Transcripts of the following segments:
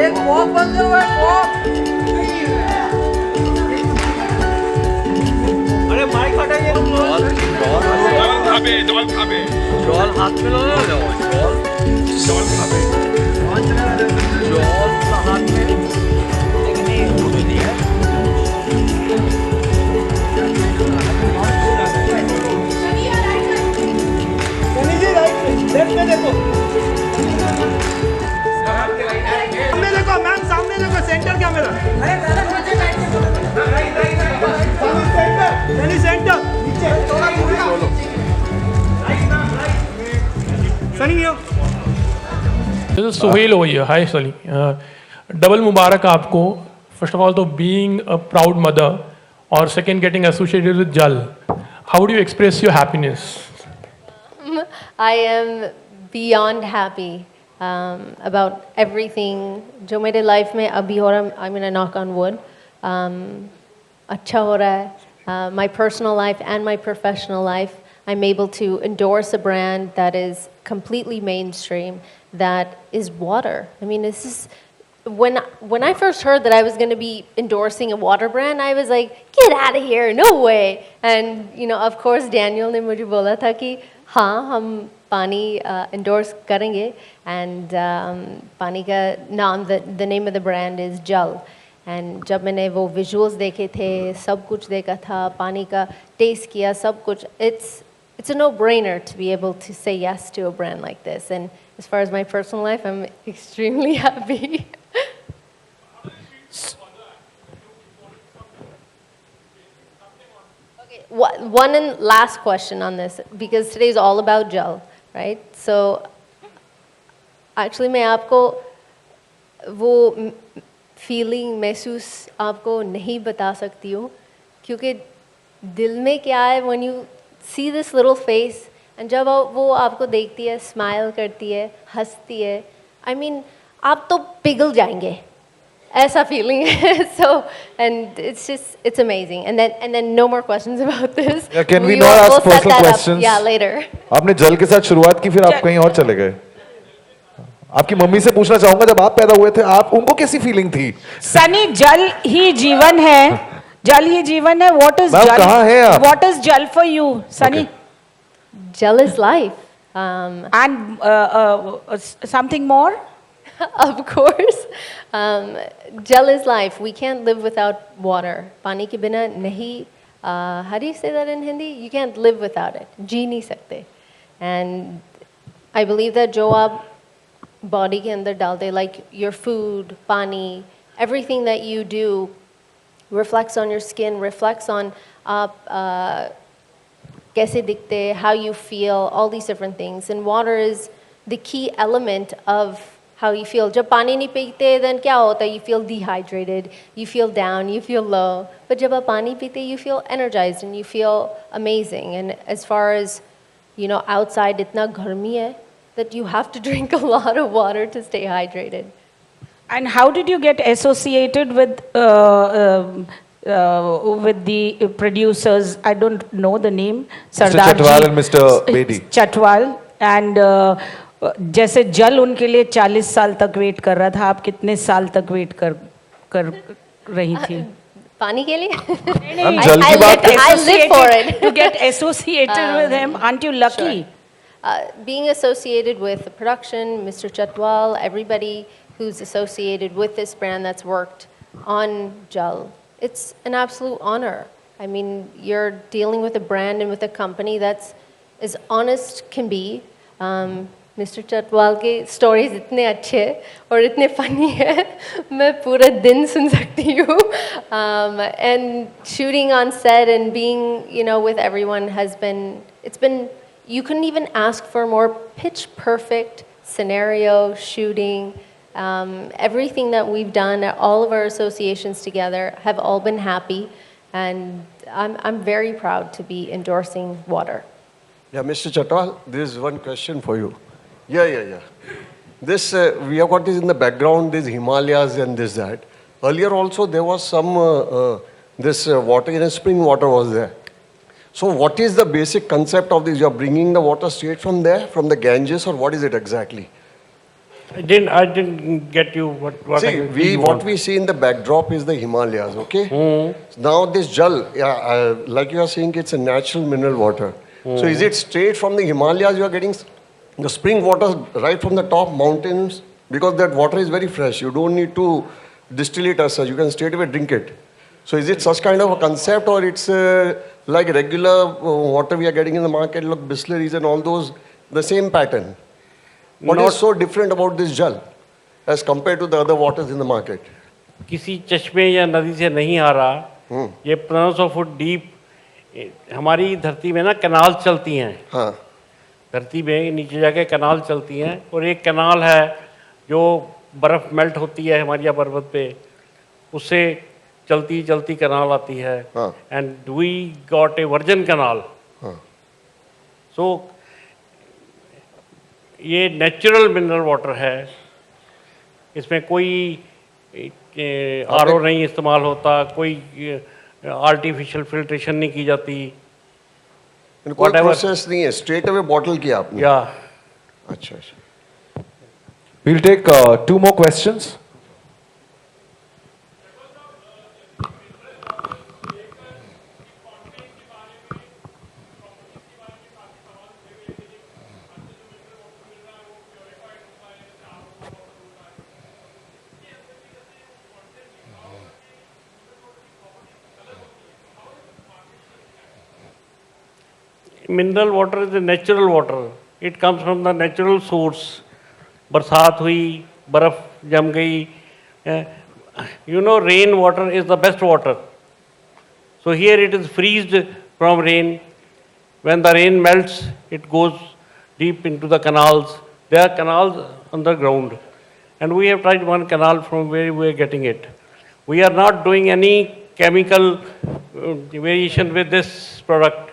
एक पॉप बन जाओ भाई पॉप। अरे माइक हटाइए। জল খাবে जॉल हाथ में लो ना जॉल। জল খাবে जॉल हाथ में लेकिन नहीं वो नहीं है। सनी जी राइट लेफ्ट में देखो। सामने देखो मैम सामने देखो सेंटर कैमरा। अरे दादा नीचे बैठ के सेंटर सनी सेंटर नीचे थोड़ा सनी यो। This is Suhail over here. Hi, Sally. Double Mubarak आपको. First of all, तो being a proud mother, or second, getting associated with Jal. How do you express your happiness? I am beyond happy about everything. जो मेरे life में अभी हो रहा है, I'm gonna knock on wood. अच्छा हो रहा है. My personal life and my professional life, I'm able to endorse a brand that is completely mainstream, that is water. I mean, this is when I first heard that I was going to be endorsing a water brand, I was like, get out of here, no way. And you know, of course, Daniel ने मुझे बोला था कि हाँ हम पानी endorse करेंगे, and पानी का नाम, the name of the brand is Jal. And जब मैंने वो visuals देखे थे, सब कुछ देखा था, पानी का taste किया, सब कुछ, it's a no-brainer to be able to say yes to a brand like this. And as far as my personal life, I'm extremely happy. Okay, one and last question on this, because today's all about gel, right? So, actually, मैं आपको वो feeling महसूस आपको नहीं बता सकती हूँ, क्योंकि दिल में क्या है when you see this little face, and जब वो आपको देखती है, smile करती है, हंसती है, I mean, आप तो पिघल जाएंगे. ऐसा feeling है. So, and it's amazing. And then no more questions about this. Yeah, can we not ask personal questions? Yeah, later. आपने जल के साथ शुरुआत की, फिर आप कहीं और चले गए. आपकी मम्मी से पूछना चाहूंगा, जब आप पैदा हुए थे, आप उनको कैसी फीलिंग थी? सनी, जल ही जीवन है. जल ही जीवन है. What is जल? कहाँ हैं आप? What is jal for you, Sunny? Gel is life. And something more? Of course. Gel is life. We can't live without water. पानी के बिना नहीं. How do you say that in Hindi? You can't live without it. जी नहीं सकते. And I believe that जो आप body के अंदर डालते, like your food, पानी, everything that you do reflects on your skin, reflects on आप कैसे दिखते, how you feel, all these different things. And water is the key element of how you feel. जब पानी नहीं पीते, then क्या होता है? You feel dehydrated, you feel down, you feel low. But जब आप पानी पीते, you feel energized and you feel amazing. And as far as, you know, outside इतना गर्मी है that you have to drink a lot of water to stay hydrated. And how did you get associated with the producers? I don't know the name. Mr. Sardarji, Chatwal and Mr. Bedi. Chatwal. And जैसे जल उनके लिए 40 साल तक wait कर रहा था, आप कितने साल तक वेट कर रही थी? पानी के लिए? हम जल की बात कर. I live for it. To get associated with him, aren't you lucky? Sure. Being associated with the production, Mr. Chatwal, everybody who's associated with this brand that's worked on Jal, it's an absolute honor. I mean, you're dealing with a brand and with a company that's as honest can be. Mr. Chatwal के stories इतने अच्छे और इतने funny हैं, मैं पूरा दिन सुन सकती हूँ. And shooting on set and being, you know, with everyone has been, it's been, you couldn't even ask for more pitch perfect scenario shooting. Everything that we've done, all of our associations together have all been happy, and I'm very proud to be endorsing water. Yeah, Mr. Chatwal, there is one question for you. Yeah. This, we have got this in the background, these Himalayas and this, that. Earlier also there was some, this water, in a spring water was there. So what is the basic concept of this? You are bringing the water straight from there, from the Ganges, or what is it exactly? I didn't get you. What See, exactly you what want. we see in the backdrop is the Himalayas, okay? Now this jal, like you are saying, it's a natural mineral water. So is it straight from the Himalayas you are getting the spring water right from the top mountains? Because that water is very fresh. You don't need to distill it as such. You can straight away drink it. So is it such kind of a concept, or it's like regular water we are getting in the market, like Bisleris and all those, the same pattern? What is Not- so different about this jal as compared to the other waters in the market? किसी चश्मे या नदी से नहीं आ रहा। ये 1500 foot deep हमारी धरती में ना कैनाल चलती हैं। हाँ, धरती में नीचे जाके कैनाल चलती हैं, और एक कैनाल है जो बर्फ़ मेल्ट होती है हिमालय पर्वत पे, उससे चलती चलती कैनाल आती है। हाँ। And we got a version canal. हाँ। सो ये नेचुरल मिनरल वाटर है, इसमें कोई आरओ नहीं इस्तेमाल होता, कोई आर्टिफिशियल फिल्ट्रेशन नहीं की जाती। कोई Whatever. प्रोसेस नहीं है, स्ट्रेट अवे बॉटल किया आपने। या अच्छा अच्छा। We'll take 2 more questions. Mineral water is a natural water, it comes from the natural source. बरसात हुई, बर्फ़ जम गई, you know rain water is the best water. So here it is freezed from rain, when the rain melts it goes deep into the canals. There are canals underground, and we have tried one canal from where we are getting it. We are not doing any chemical variation with this product.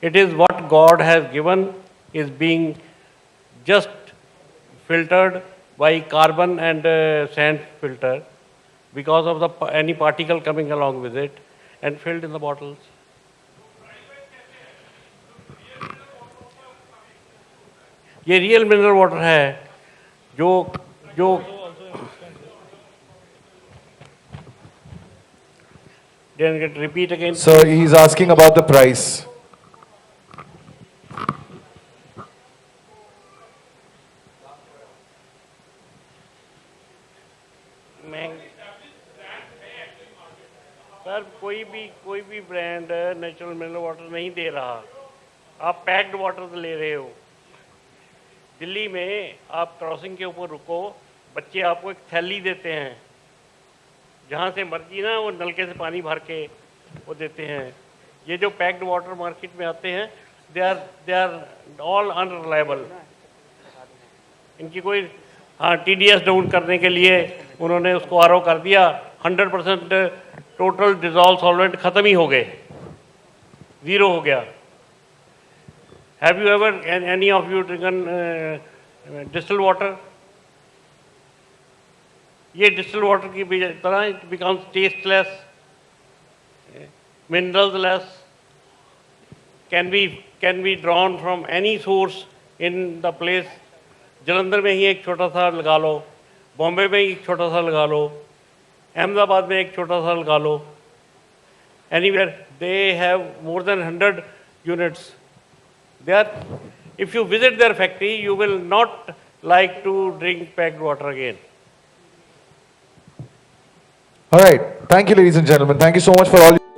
It is what God has given, is being just filtered by carbon and sand filter because of the any particle coming along with it, and filled in the bottles. ये real mineral water है जो जो Then get repeat again. Sir, he's asking about the price. Sir कोई भी brand natural mineral water नहीं दे रहा, आप packed water ले रहे हो। दिल्ली में आप क्रॉसिंग के ऊपर रुको, बच्चे आपको एक थैली देते हैं, जहाँ से मर्जी ना वो नलके से पानी भर के वो देते हैं। ये जो पैक्ड वाटर मार्केट में आते हैं, दे आर ऑल अनरिलायबल। इनकी कोई हाँ TDS डाउन करने के लिए उन्होंने उसको आरओ कर दिया, 100% टोटल डिजॉल्व सॉल्वेंट ख़त्म ही हो गए, ज़ीरो हो गया। Have you ever, any of you drinken distilled water? ये distilled water की तरह it becomes tasteless, mineralsless, can be drawn from any source in the place. Jalandhar में ही एक छोटा सा लगा लो, बॉम्बे में एक छोटा सा लगा लो, अहमदाबाद में एक छोटा सा लगा लो, anywhere they have more than 100 units. If you visit their factory, you will not like to drink packed water again. All right. Thank you, ladies and gentlemen. Thank you so much for all.